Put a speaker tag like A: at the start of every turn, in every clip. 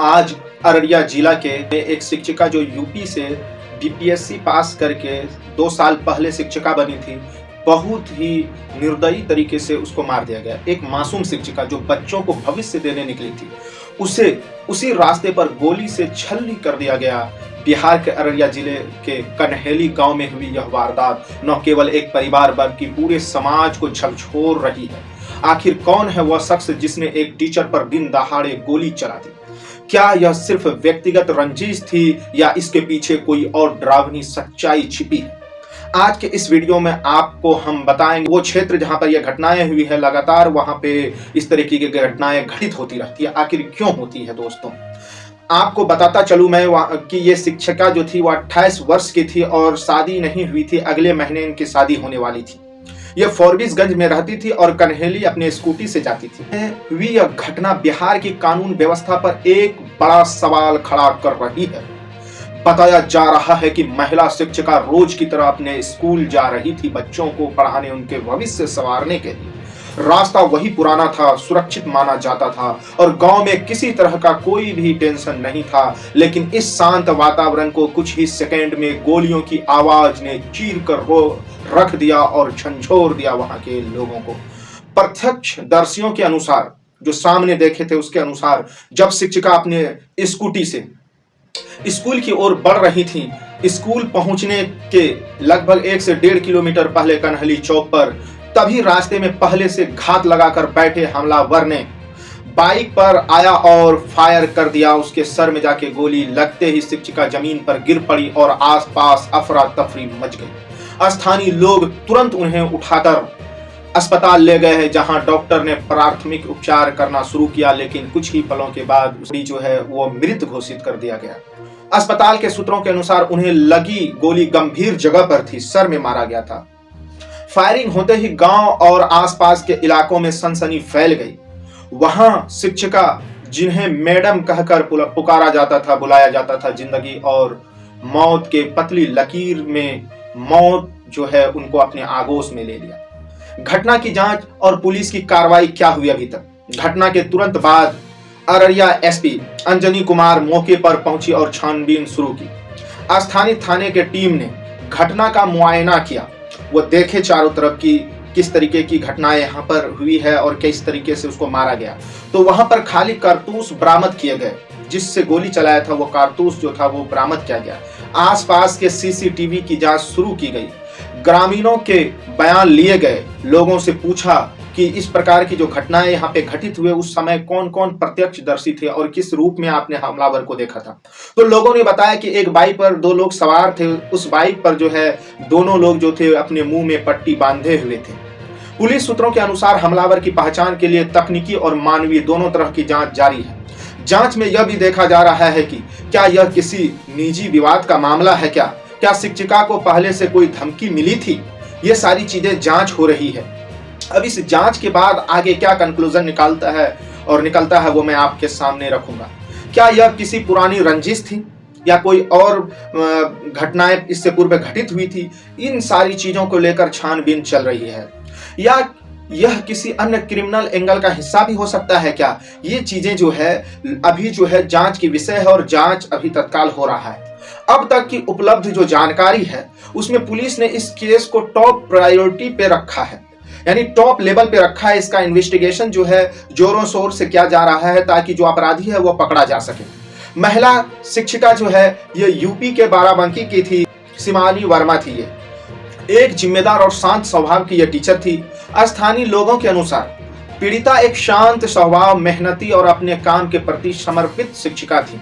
A: आज अररिया जिला के एक शिक्षिका जो यूपी से बीपीएससी पास करके 2 साल पहले शिक्षिका बनी थी, बहुत ही निर्दयी तरीके से उसको मार दिया गया। एक मासूम शिक्षिका जो बच्चों को भविष्य देने निकली थी, उसे उसी रास्ते पर गोली से छल्ली कर दिया गया। बिहार के अररिया जिले के कन्हेली गांव में हुई यह वारदात न केवल एक परिवार बल्कि पूरे समाज को झकझोर रही है। आखिर कौन है वह शख्स जिसने एक टीचर पर दिन दहाड़े गोली चला दी? क्या यह सिर्फ व्यक्तिगत रंजिश थी या इसके पीछे कोई और डरावनी सच्चाई छिपी है? आज के इस वीडियो में आपको हम बताएंगे वो क्षेत्र जहां पर यह घटनाएं हुई है। लगातार वहां पे इस तरीके की घटनाएं घटित होती रहती है। आखिर क्यों होती है दोस्तों? आपको बताता चलूं मैं कि ये शिक्षिका जो थी वो 28 वर्ष की थी और शादी नहीं हुई थी। अगले महीने इनकी शादी होने वाली थी। यह फॉरबिसगंज में रहती थी और कन्हेली अपने स्कूटी से जाती थी। यह घटना बिहार की कानून व्यवस्था पर एक बड़ा सवाल खड़ा कर रही है। बताया जा रहा है कि महिला शिक्षिका रोज की तरह अपने स्कूल जा रही थी, बच्चों को पढ़ाने, उनके भविष्य संवारने के लिए। रास्ता वही पुराना था, सुरक्षित माना जाता था और गांव में किसी तरह का कोई भी टेंशन नहीं था। लेकिन इस शांत वातावरण को कुछ ही सेकंड में गोलियों की आवाज ने चीर कर रख दिया और झंझोर दिया वहां के लोगों को। प्रत्यक्षदर्शियों के अनुसार, जो सामने देखे थे उसके अनुसार, जब शिक्षिका अपने स्कूटी से स्कूल की ओर बढ़ रही थी, स्कूल पहुंचने के लगभग 1 से 1.5 किलोमीटर पहले कन्हेली चौक पर, तभी रास्ते में पहले से घात लगाकर बैठे हमलावर ने बाइक पर आया और फायर कर दिया। उसके सर में जाके गोली लगते ही शिक्षिका जमीन पर गिर पड़ी और आसपास अफरा तफरी मच गई। स्थानीय लोग तुरंत उन्हें उठाकर अस्पताल ले गए हैं, जहां डॉक्टर ने प्राथमिक उपचार करना शुरू किया। लेकिन कुछ ही पलों के बाद उसकी जो है वो मृत घोषित कर दिया गया। अस्पताल के सूत्रों के अनुसार उन्हें लगी गोली गंभीर जगह पर थी, सर में मारा गया था। फायरिंग होते ही गांव और आसपास के इलाकों में सनसनी फैल गई। वहां शिक्षिका, जिन्हें मैडम कहकर पुकारा जाता था, बुलाया जाता था, जिंदगी और मौत के पतली लकीर में मौत जो है उनको अपने आगोश में ले लिया। घटना की जांच और पुलिस की कार्रवाई क्या हुई अभी तक? घटना के तुरंत बाद अररिया एसपी अंजनी कुमार मौके पर पहुंची और छानबीन शुरू की। स्थानीय थाने के टीम ने घटना का मुआयना किया। वो देखे चारों तरफ की किस तरीके की घटनाएं यहाँ पर हुई है और किस तरीके से उसको मारा गया। तो वहां पर खाली कारतूस बरामद किए गए, जिससे गोली चलाया था वो कारतूस जो था वो बरामद किया गया। आसपास के सीसीटीवी की जांच शुरू की गई। ग्रामीणों के बयान लिए गए। लोगों से पूछा कि इस प्रकार की जो घटनाएं यहाँ पे घटित हुए उस समय कौन कौन प्रत्यक्षदर्शी थे और किस रूप में आपने हमलावर को देखा था। तो लोगों ने बताया कि एक बाइक पर 2 लोग सवार थे। उस बाइक पर जो है दोनों लोग जो थे अपने मुंह में पट्टी बांधे हुए थे। पुलिस सूत्रों के अनुसार हमलावर की पहचान के लिए तकनीकी और मानवीय दोनों तरह की जांच जारी है। जांच में यह भी देखा जा रहा है कि क्या यह किसी निजी विवाद का मामला है, क्या शिक्षिका को पहले से कोई धमकी मिली थी। ये सारी चीजें जांच हो रही है। अब इस जांच के बाद आगे क्या कंक्लूजन निकलता है वो मैं आपके सामने रखूंगा। क्या यह किसी पुरानी रंजिश थी या कोई और घटनाएं इससे पूर्व घटित हुई थी? इन सारी चीजों को लेकर छानबीन चल रही है। या यह किसी अन्य क्रिमिनल एंगल का हिस्सा भी हो सकता है क्या? ये चीजें जो है अभी जो है जांच की विषय है और जांच अभी तत्काल हो रहा है। अब तक की उपलब्ध जो जानकारी है उसमें पुलिस ने इस केस को टॉप प्रायोरिटी पे रखा है, यानी टॉप लेवल पे रखा है। इसका इन्वेस्टिगेशन जो है जोरों शोर से किया जा रहा है ताकि जो अपराधी है वो पकड़ा जा सके। महिला शिक्षिका जो है ये यूपी के बाराबंकी की थी, शिमानी वर्मा थी। ये एक जिम्मेदार और शांत स्वभाव की यह टीचर थी। स्थानीय लोगों के अनुसार पीड़िता एक शांत स्वभाव, मेहनती और अपने काम के प्रति समर्पित शिक्षिका थी।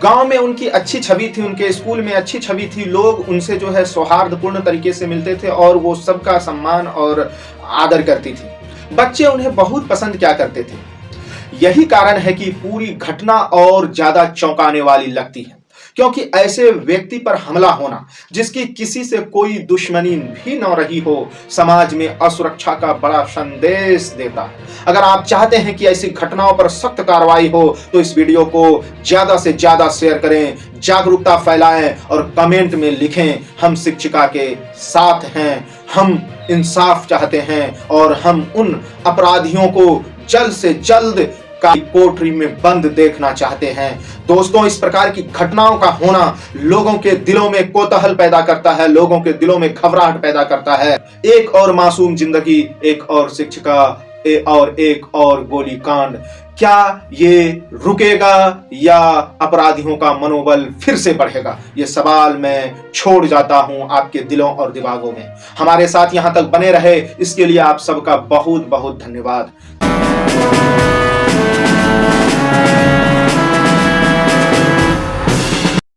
A: गांव में उनकी अच्छी छवि थी, उनके स्कूल में अच्छी छवि थी। लोग उनसे जो है सौहार्दपूर्ण तरीके से मिलते थे और वो सबका सम्मान और आदर करती थी। बच्चे उन्हें बहुत पसंद किया करते थे। यही कारण है कि पूरी घटना और ज्यादा चौंकाने वाली लगती है, क्योंकि ऐसे व्यक्ति पर हमला होना जिसकी किसी से कोई दुश्मनी भी न रही हो, समाज में असुरक्षा का बड़ा संदेश देता है। अगर आप चाहते हैं कि ऐसी घटनाओं पर सख्त कार्रवाई हो तो इस वीडियो को ज्यादा से ज्यादा शेयर करें, जागरूकता फैलाएं और कमेंट में लिखें, हम शिक्षिका के साथ हैं, हम इंसाफ चाहते हैं और हम उन अपराधियों को जल्द से जल्द का कोठरी में बंद देखना चाहते हैं। दोस्तों, इस प्रकार की घटनाओं का होना लोगों के दिलों में कौतूहल पैदा करता है, लोगों के दिलों में घबराहट पैदा करता है। एक और मासूम जिंदगी, एक और शिक्षिका और एक और गोली कांड, क्या ये रुकेगा या अपराधियों का मनोबल फिर से बढ़ेगा? ये सवाल मैं छोड़ जाता हूं आपके दिलों और दिमागों में। हमारे साथ यहां तक बने रहे, इसके लिए आप सबका बहुत बहुत धन्यवाद।